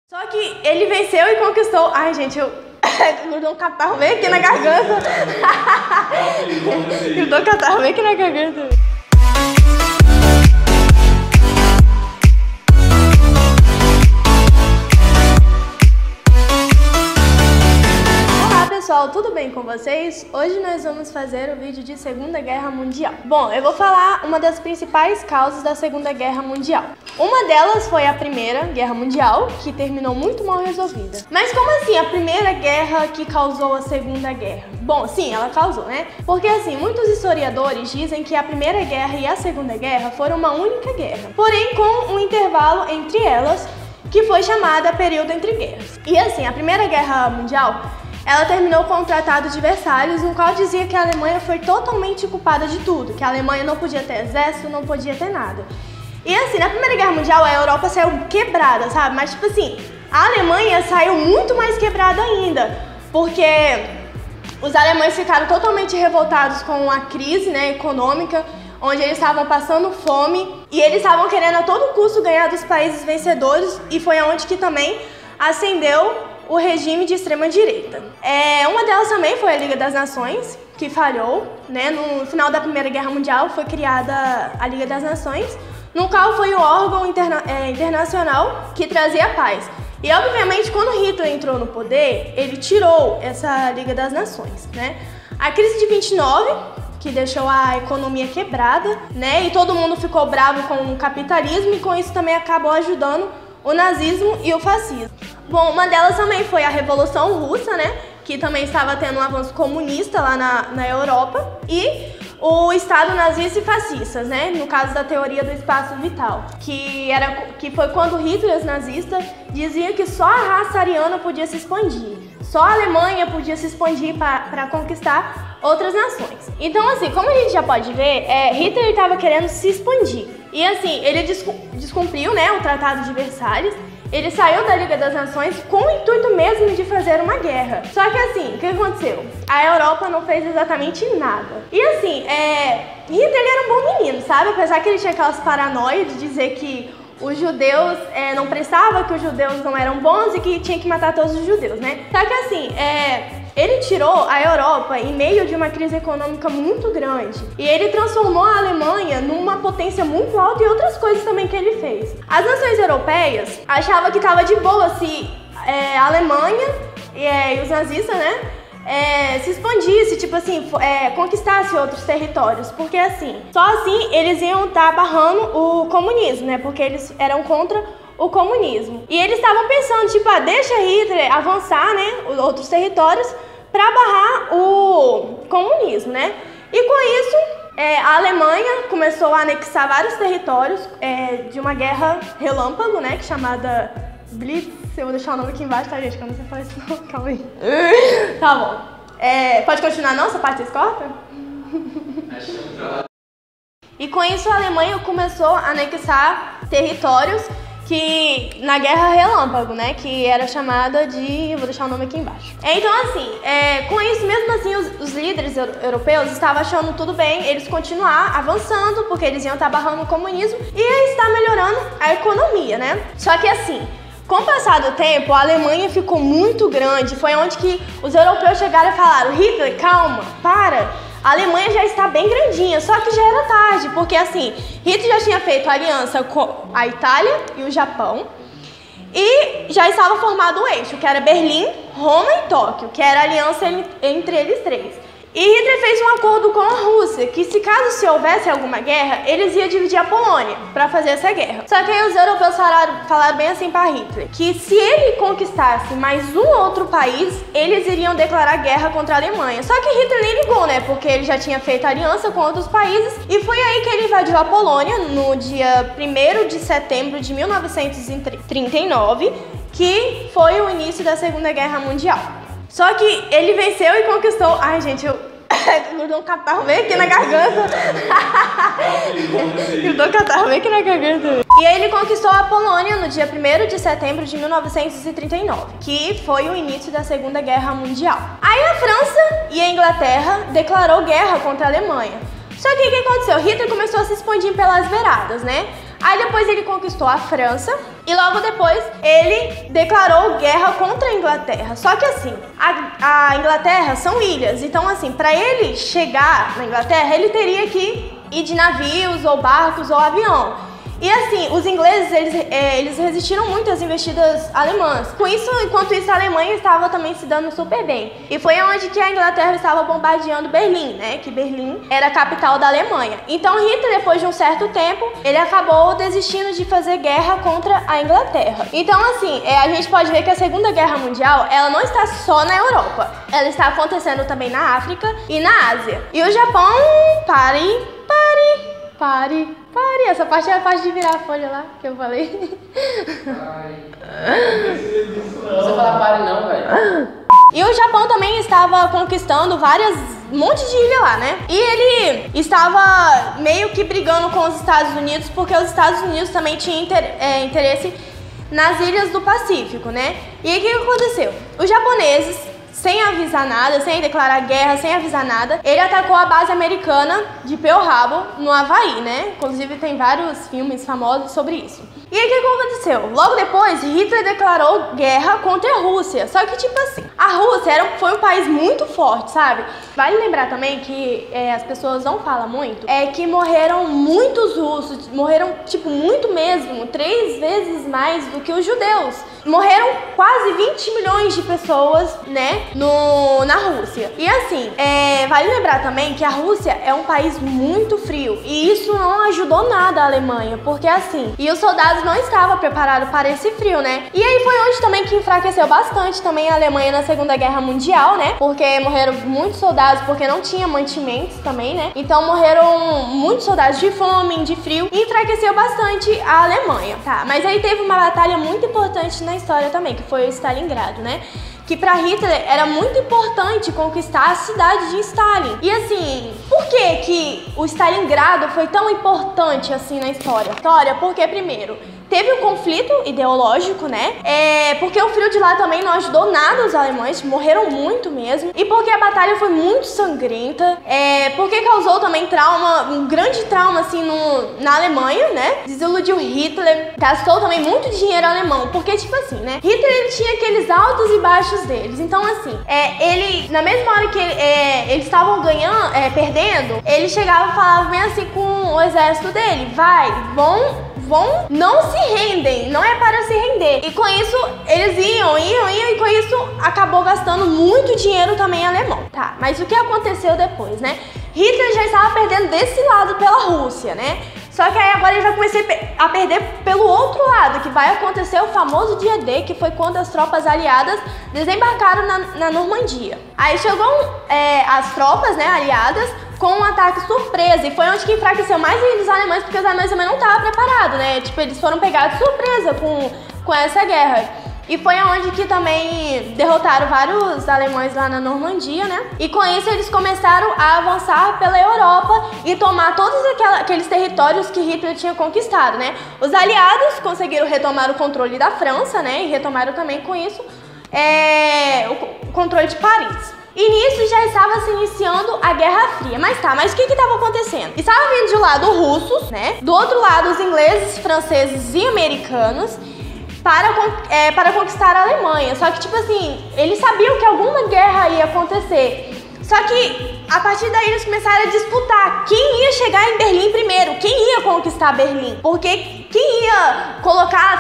Só que ele venceu e conquistou... Ai, gente, eu grudou um catarro bem aqui na garganta. Grudou um catarro bem aqui na garganta. Pessoal, tudo bem com vocês? Hoje nós vamos fazer o vídeo de Segunda Guerra Mundial. Bom, eu vou falar uma das principais causas da Segunda Guerra Mundial. Uma delas foi a Primeira Guerra Mundial, que terminou muito mal resolvida. Mas como assim a Primeira Guerra que causou a Segunda Guerra? Bom, sim, ela causou, né? Porque assim, muitos historiadores dizem que a Primeira Guerra e a Segunda Guerra foram uma única guerra, porém com um intervalo entre elas, que foi chamada Período entre Guerras. E assim, a Primeira Guerra Mundial, ela terminou com o Tratado de Versalhes, no qual dizia que a Alemanha foi totalmente culpada de tudo, que a Alemanha não podia ter exército, não podia ter nada. E assim, na Primeira Guerra Mundial, a Europa saiu quebrada, sabe? Mas tipo assim, a Alemanha saiu muito mais quebrada ainda, porque os alemães ficaram totalmente revoltados com a crise, né, econômica, onde eles estavam passando fome e eles estavam querendo a todo custo ganhar dos países vencedores, e foi onde que também ascendeu o regime de extrema-direita. Uma delas também foi a Liga das Nações, que falhou, né? No final da Primeira Guerra Mundial foi criada a Liga das Nações, no qual foi o órgão internacional que trazia a paz. E obviamente quando Hitler entrou no poder, ele tirou essa Liga das Nações, né? A crise de 29, que deixou a economia quebrada, né? E todo mundo ficou bravo com o capitalismo, e com isso também acabou ajudando o nazismo e o fascismo. Bom, uma delas também foi a Revolução Russa, né? Que também estava tendo um avanço comunista lá na Europa. E o Estado nazista e fascistas, né? No caso da teoria do espaço vital. Que foi quando Hitler, nazista, dizia que só a raça ariana podia se expandir. Só a Alemanha podia se expandir para conquistar outras nações. Então, assim, como a gente já pode ver, Hitler estava querendo se expandir. E assim, ele descumpriu, né, o Tratado de Versalhes. Ele saiu da Liga das Nações com o intuito mesmo de fazer uma guerra. Só que assim, o que aconteceu? A Europa não fez exatamente nada. E assim, Hitler era um bom menino, sabe? Apesar que ele tinha aquelas paranoias de dizer que os judeus não prestavam, que os judeus não eram bons e que tinha que matar todos os judeus, né? Só que assim, ele tirou a Europa em meio de uma crise econômica muito grande. E ele transformou a Alemanha numa potência muito alta, e outras coisas também que ele fez. As nações europeias achavam que estava de boa se a Alemanha e os nazistas, né, se expandisse, tipo assim, conquistasse outros territórios. Porque assim, só assim eles iam estar barrando o comunismo, né, porque eles eram contra o comunismo. E eles estavam pensando, tipo, deixa Hitler avançar, né, outros territórios para barrar o comunismo, né? E com isso, a Alemanha começou a anexar vários territórios de uma guerra relâmpago, né, que é chamada Blitz. Eu vou deixar o nome aqui embaixo, tá, gente? Que eu não sei falar isso não, calma aí. Tá bom. Pode continuar não? Essa parte vocês cortam? E com isso a Alemanha começou a anexar territórios que na Guerra Relâmpago, né, que era chamada de... vou deixar o nome aqui embaixo. Então assim, com isso mesmo assim, os líderes europeus estavam achando tudo bem eles continuar avançando, porque eles iam estar barrando o comunismo e ia estar melhorando a economia, né? Só que assim, com o passar do tempo, a Alemanha ficou muito grande, foi onde que os europeus chegaram e falaram: Hitler, calma, para! A Alemanha já está bem grandinha, só que já era tarde, porque assim, Hitler já tinha feito aliança com a Itália e o Japão, e já estava formado o eixo, que era Berlim, Roma e Tóquio, que era a aliança entre eles três. E Hitler fez um acordo com a Rússia, que se caso se houvesse alguma guerra, eles iam dividir a Polônia para fazer essa guerra. Só que aí os europeus falaram bem assim para Hitler, que se ele conquistasse mais um outro país, eles iriam declarar guerra contra a Alemanha. Só que Hitler nem ligou, né, porque ele já tinha feito aliança com outros países, e foi aí que ele invadiu a Polônia no dia 1º de setembro de 1939, que foi o início da Segunda Guerra Mundial. Só que ele venceu e conquistou... Ai, gente, eu grudou um catarro bem aqui na garganta. Grudou um catarro bem aqui na garganta. E aí ele conquistou a Polônia no dia 1º de setembro de 1939, que foi o início da Segunda Guerra Mundial. Aí a França e a Inglaterra declarou guerra contra a Alemanha. Só que o que aconteceu? Hitler começou a se expandir pelas beiradas, né? Aí depois ele conquistou a França e logo depois ele declarou guerra contra a Inglaterra. Só que assim, a Inglaterra são ilhas, então assim, para ele chegar na Inglaterra, ele teria que ir de navios ou barcos ou avião. E assim, os ingleses, eles resistiram muito às investidas alemãs. Enquanto isso, a Alemanha estava também se dando super bem. E foi onde que a Inglaterra estava bombardeando Berlim, né? Que Berlim era a capital da Alemanha. Então Hitler, depois de um certo tempo, ele acabou desistindo de fazer guerra contra a Inglaterra. Então assim, a gente pode ver que a Segunda Guerra Mundial, ela não está só na Europa. Ela está acontecendo também na África e na Ásia. E o Japão, pare. Essa parte é a parte de virar a folha lá, que eu falei. Não precisa falar pare não, velho. E o Japão também estava conquistando um monte de ilha lá, né? E ele estava meio que brigando com os Estados Unidos, porque os Estados Unidos também tinham interesse nas ilhas do Pacífico, né? E aí o que aconteceu? Os japoneses, sem avisar nada, sem declarar guerra, sem avisar nada, ele atacou a base americana de Pearl Harbor, no Havaí, né? Inclusive tem vários filmes famosos sobre isso. E aí o que aconteceu? Logo depois, Hitler declarou guerra contra a Rússia. Só que tipo assim, a Rússia foi um país muito forte, sabe? Vale lembrar também que as pessoas não falam muito, que morreram muitos russos, morreram tipo muito mesmo, 3 vezes mais do que os judeus. Morreram quase 20 milhões de pessoas, né, na Rússia. E assim, vale lembrar também que a Rússia é um país muito frio. E isso não ajudou nada a Alemanha, porque assim, e os soldados não estavam preparados para esse frio, né? E aí foi onde também que enfraqueceu bastante também a Alemanha na Segunda Guerra Mundial, né? Porque morreram muitos soldados, porque não tinha mantimentos também, né? Então morreram muitos soldados de fome, de frio, e enfraqueceu bastante a Alemanha, tá? Mas aí teve uma batalha muito importante na história também, que foi o Stalingrado, né? Que para Hitler era muito importante conquistar a cidade de Stalin. E assim, por que o Stalingrado foi tão importante assim na história? Porque primeiro, teve um conflito ideológico, né? Porque o frio de lá também não ajudou nada os alemães, morreram muito mesmo. E porque a batalha foi muito sangrenta, porque causou também um grande trauma assim na Alemanha, né? Desiludiu Hitler, gastou também muito dinheiro alemão, porque tipo assim, né? Hitler ele tinha aqueles altos e baixos deles. Então assim, ele na mesma hora que eles estavam perdendo, ele chegava e falava bem assim com o exército dele: não se rendem, não é para se render. E com isso, eles iam, e com isso acabou gastando muito dinheiro também alemão, tá? Mas o que aconteceu depois, né? Hitler já estava perdendo desse lado pela Rússia, né? Só que aí agora ele vai começar a perder pelo outro lado, que vai acontecer o famoso dia D, que foi quando as tropas aliadas desembarcaram na Normandia. Aí chegou as tropas, né, aliadas, com um ataque surpresa, e foi onde que enfraqueceu mais ainda os alemães, porque os alemães também não estavam preparados, né? Tipo, eles foram pegados de surpresa com essa guerra. E foi onde que também derrotaram vários alemães lá na Normandia, né? E com isso eles começaram a avançar pela Europa e tomar todos aqueles territórios que Hitler tinha conquistado, né? Os aliados conseguiram retomar o controle da França, né? E retomaram também com isso o controle de Paris. E nisso já estava se iniciando a Guerra Fria. Mas o que estava acontecendo? Estava vindo de um lado russos, né? Do outro lado os ingleses, franceses e americanos para conquistar a Alemanha. Só que tipo assim, eles sabiam que alguma guerra ia acontecer. Só que a partir daí eles começaram a disputar quem ia chegar em Berlim primeiro, quem ia conquistar Berlim. Porque quem ia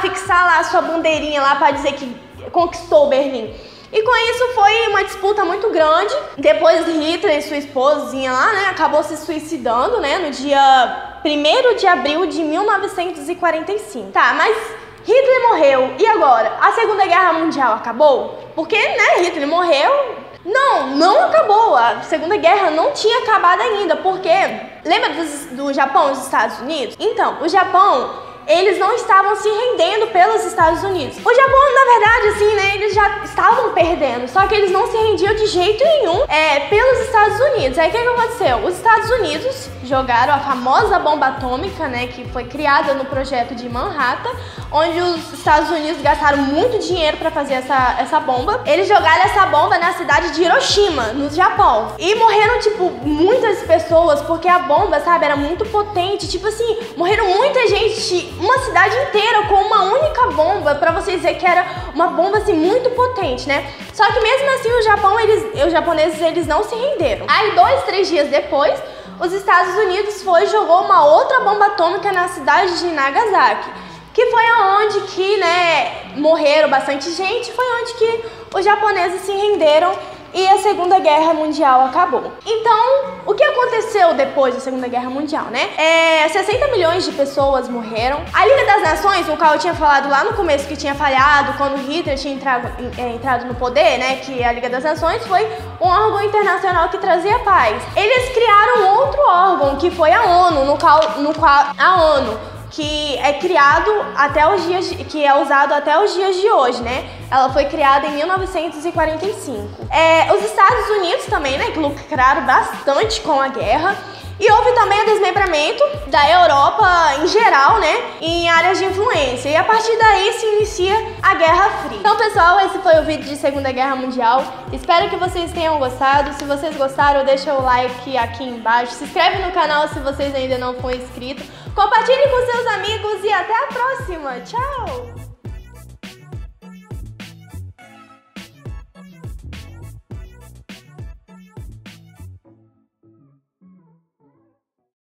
fixar lá a sua bandeirinha lá para dizer que conquistou Berlim. E com isso foi uma disputa muito grande. Depois Hitler e sua esposinha lá, né, acabou se suicidando, né, no dia 1º de abril de 1945. Tá, mas Hitler morreu, e agora? A Segunda Guerra Mundial acabou? Porque, né, Hitler morreu. Não acabou. A Segunda Guerra não tinha acabado ainda, porque lembra do Japão e dos Estados Unidos? Então, o Japão, eles não estavam se rendendo pelos Estados Unidos. O Japão, na verdade, assim, né, eles já estavam perdendo, só que eles não se rendiam de jeito nenhum pelos Estados Unidos. Aí o que aconteceu? Os Estados Unidos jogaram a famosa bomba atômica, né, que foi criada no projeto de Manhattan, onde os Estados Unidos gastaram muito dinheiro pra fazer essa bomba. Eles jogaram essa bomba na cidade de Hiroshima, no Japão. E morreram, tipo, muitas pessoas, porque a bomba, sabe, era muito potente. Tipo assim, morreram muita gente, uma cidade inteira com uma única bomba, pra vocês dizer que era uma bomba, assim, muito potente, né? Só que mesmo assim, os japoneses, eles não se renderam. Aí, 2, 3 dias depois, os Estados Unidos jogou uma outra bomba atômica na cidade de Nagasaki, que foi aonde que, né, morreram bastante gente, foi onde que os japoneses se renderam e a Segunda Guerra Mundial acabou. Então, o que aconteceu depois da Segunda Guerra Mundial, né? 60 milhões de pessoas morreram. A Liga das Nações, o qual eu tinha falado lá no começo que tinha falhado, quando Hitler tinha entrado no poder, né? Que a Liga das Nações foi um órgão internacional que trazia paz. Eles criaram outro órgão, que foi a ONU, no qual a ONU, que é criado até os dias, que é usado até os dias de hoje, né? Ela foi criada em 1945. Os Estados Unidos também, né, que lucraram bastante com a guerra. E houve também o desmembramento da Europa em geral, né, em áreas de influência. E a partir daí se inicia a Guerra Fria. Então, pessoal, esse foi o vídeo de Segunda Guerra Mundial. Espero que vocês tenham gostado. Se vocês gostaram, deixa o like aqui embaixo. Se inscreve no canal se vocês ainda não foram inscritos. Compartilhe com seus amigos e até a próxima. Tchau!